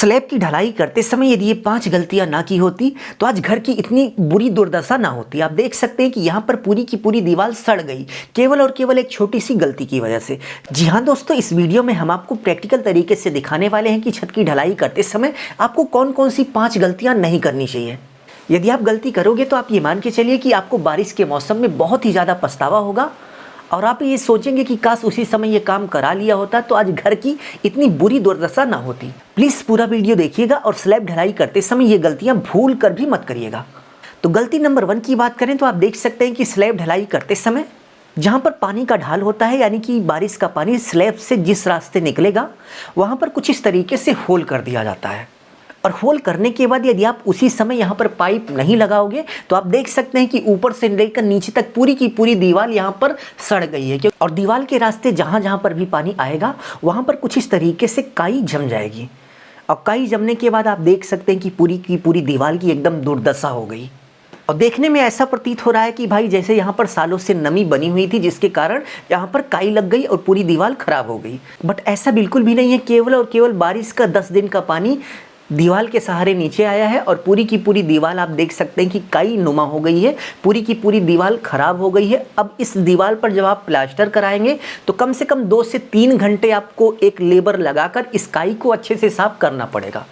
Slab की ढलाई करते समय यदि ये 5 गलतियां ना की होती तो आज घर की इतनी बुरी दुर्दशा ना होती। आप देख सकते हैं कि यहाँ पर पूरी की पूरी दीवार सड़ गई केवल और केवल एक छोटी सी गलती की वजह से। जी हाँ दोस्तों, इस वीडियो में हम आपको प्रैक्टिकल तरीके से दिखाने वाले हैं कि छत की ढलाई करते समय आपको कौन कौन सी 5 गलतियाँ नहीं करनी चाहिए। यदि आप गलती करोगे तो आप ये मान के चलिए कि आपको बारिश के मौसम में बहुत ही ज़्यादा पछतावा होगा और आप ये सोचेंगे कि काश उसी समय ये काम करा लिया होता तो आज घर की इतनी बुरी दुर्दशा ना होती। प्लीज़ पूरा वीडियो देखिएगा और स्लैब ढलाई करते समय ये गलतियां भूल कर भी मत करिएगा। तो गलती नंबर 1 की बात करें तो आप देख सकते हैं कि स्लैब ढलाई करते समय जहाँ पर पानी का ढाल होता है, यानी कि बारिश का पानी स्लैब से जिस रास्ते निकलेगा वहाँ पर कुछ इस तरीके से होल कर दिया जाता है। और होल करने के बाद यदि आप उसी समय यहाँ पर पाइप नहीं लगाओगे तो आप देख सकते हैं कि ऊपर से लेकर नीचे तक पूरी की पूरी दीवार यहाँ पर सड़ गई है। और दीवार के रास्ते जहाँ जहाँ पर भी पानी आएगा वहाँ पर कुछ इस तरीके से काई जम जाएगी। और काई जमने के बाद आप देख सकते हैं कि पूरी की पूरी दीवार की एकदम दुर्दशा हो गई। और देखने में ऐसा प्रतीत हो रहा है कि भाई जैसे यहाँ पर सालों से नमी बनी हुई थी जिसके कारण यहाँ पर काई लग गई और पूरी दीवार खराब हो गई। बट ऐसा बिल्कुल भी नहीं है। केवल और केवल बारिश का 10 दिन का पानी दीवार के सहारे नीचे आया है और पूरी की पूरी दीवार आप देख सकते हैं कि काई नुमा हो गई है, पूरी की पूरी दीवार खराब हो गई है। अब इस दीवार पर जब आप प्लास्टर कराएंगे तो कम से कम 2 से 3 घंटे आपको एक लेबर लगाकर इस काई को अच्छे से साफ करना पड़ेगा।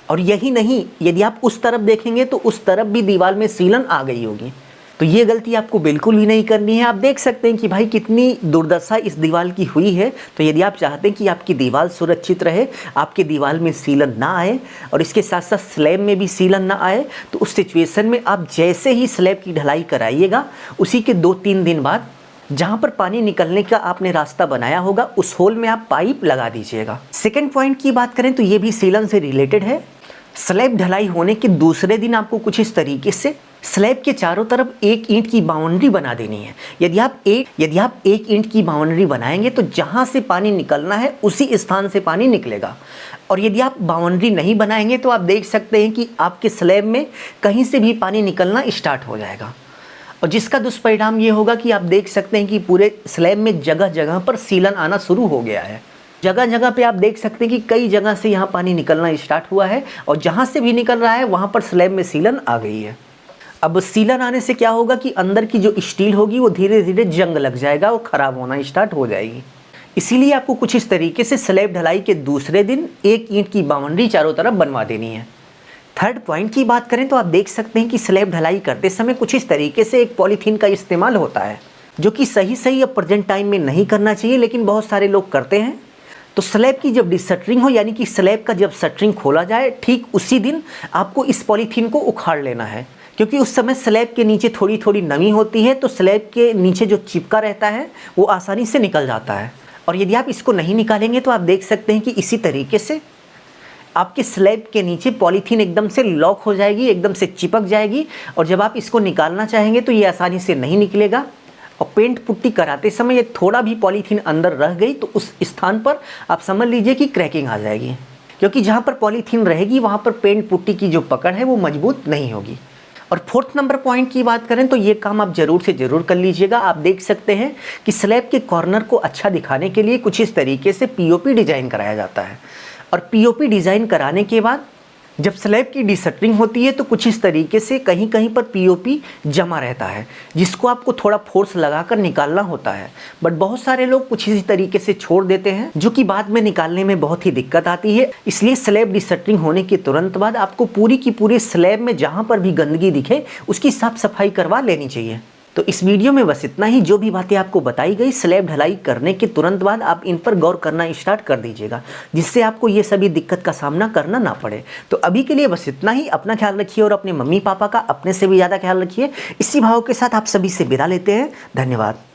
और यही नहीं, यदि आप उस तरफ देखेंगे तो उस तरफ भी दीवार में सीलन आ गई होगी। तो ये गलती आपको बिल्कुल भी नहीं करनी है। आप देख सकते हैं कि भाई कितनी दुर्दशा इस दीवार की हुई है। तो यदि आप चाहते हैं कि आपकी दीवार सुरक्षित रहे, आपके दीवार में सीलन ना आए और इसके साथ साथ स्लैब में भी सीलन ना आए, तो उस सिचुएशन में आप जैसे ही स्लैब की ढलाई कराइएगा उसी के 2-3 दिन बाद जहाँ पर पानी निकलने का आपने रास्ता बनाया होगा उस होल में आप पाइप लगा दीजिएगा। सेकेंड पॉइंट की बात करें तो ये भी सीलन से रिलेटेड है। स्लैब ढलाई होने के दूसरे दिन आपको कुछ इस तरीके से स्लैब के चारों तरफ 1 ईंट की बाउंड्री बना देनी है। यदि आप 1 ईंट की बाउंड्री बनाएंगे तो जहाँ से पानी निकलना है उसी स्थान से पानी निकलेगा। और यदि आप बाउंड्री नहीं बनाएंगे तो आप देख सकते हैं कि आपके स्लैब में कहीं से भी पानी निकलना स्टार्ट हो जाएगा। और जिसका दुष्परिणाम ये होगा कि आप देख सकते हैं कि पूरे स्लैब में जगह जगह पर सीलन आना शुरू हो गया है। जगह जगह पे आप देख सकते हैं कि कई जगह से यहाँ पानी निकलना स्टार्ट हुआ है और जहाँ से भी निकल रहा है वहाँ पर स्लैब में सीलन आ गई है। अब सीलन आने से क्या होगा कि अंदर की जो स्टील होगी वो धीरे धीरे जंग लग जाएगा और ख़राब होना स्टार्ट हो जाएगी। इसीलिए आपको कुछ इस तरीके से स्लैब ढलाई के दूसरे दिन 1 ईंट की बाउंड्री चारों तरफ बनवा देनी है। थर्ड पॉइंट की बात करें तो आप देख सकते हैं कि स्लैब ढलाई करते समय कुछ इस तरीके से एक पॉलीथीन का इस्तेमाल होता है जो कि सही अब प्रेजेंट टाइम में नहीं करना चाहिए, लेकिन बहुत सारे लोग करते हैं। तो स्लैब की जब डिसटरिंग हो, यानी कि स्लैब का जब शटरिंग खोला जाए ठीक उसी दिन आपको इस पॉलीथीन को उखाड़ लेना है, क्योंकि उस समय स्लैब के नीचे थोड़ी थोड़ी नमी होती है तो स्लैब के नीचे जो चिपका रहता है वो आसानी से निकल जाता है। और यदि आप इसको नहीं निकालेंगे तो आप देख सकते हैं कि इसी तरीके से आपके स्लैब के नीचे पॉलीथीन एकदम से लॉक हो जाएगी, एकदम से चिपक जाएगी और जब आप इसको निकालना चाहेंगे तो ये आसानी से नहीं निकलेगा। और पेंट पुट्टी कराते समय ये थोड़ा भी पॉलीथीन अंदर रह गई तो उस स्थान पर आप समझ लीजिए कि क्रैकिंग आ जाएगी, क्योंकि जहाँ पर पॉलीथीन रहेगी वहाँ पर पेंट पुट्टी की जो पकड़ है वो मजबूत नहीं होगी। और फोर्थ नंबर पॉइंट की बात करें तो ये काम आप ज़रूर से ज़रूर कर लीजिएगा। आप देख सकते हैं कि स्लैब के कॉर्नर को अच्छा दिखाने के लिए कुछ इस तरीके से पीओपी डिज़ाइन कराया जाता है। और पीओपी डिज़ाइन कराने के बाद जब स्लैब की डिसटरिंग होती है तो कुछ इस तरीके से कहीं कहीं पर पीओपी जमा रहता है जिसको आपको थोड़ा फोर्स लगाकर निकालना होता है। बट बहुत सारे लोग कुछ इसी तरीके से छोड़ देते हैं जो कि बाद में निकालने में बहुत ही दिक्कत आती है। इसलिए स्लैब डिसटरिंग होने के तुरंत बाद आपको पूरी की पूरी स्लैब में जहाँ पर भी गंदगी दिखे उसकी साफ सफाई करवा लेनी चाहिए। तो इस वीडियो में बस इतना ही। जो भी बातें आपको बताई गई स्लैब ढलाई करने के तुरंत बाद आप इन पर गौर करना स्टार्ट कर दीजिएगा, जिससे आपको ये सभी दिक्कत का सामना करना ना पड़े। तो अभी के लिए बस इतना ही। अपना ख्याल रखिए और अपने मम्मी पापा का अपने से भी ज़्यादा ख्याल रखिए। इसी भाव के साथ आप सभी से विदा लेते हैं। धन्यवाद।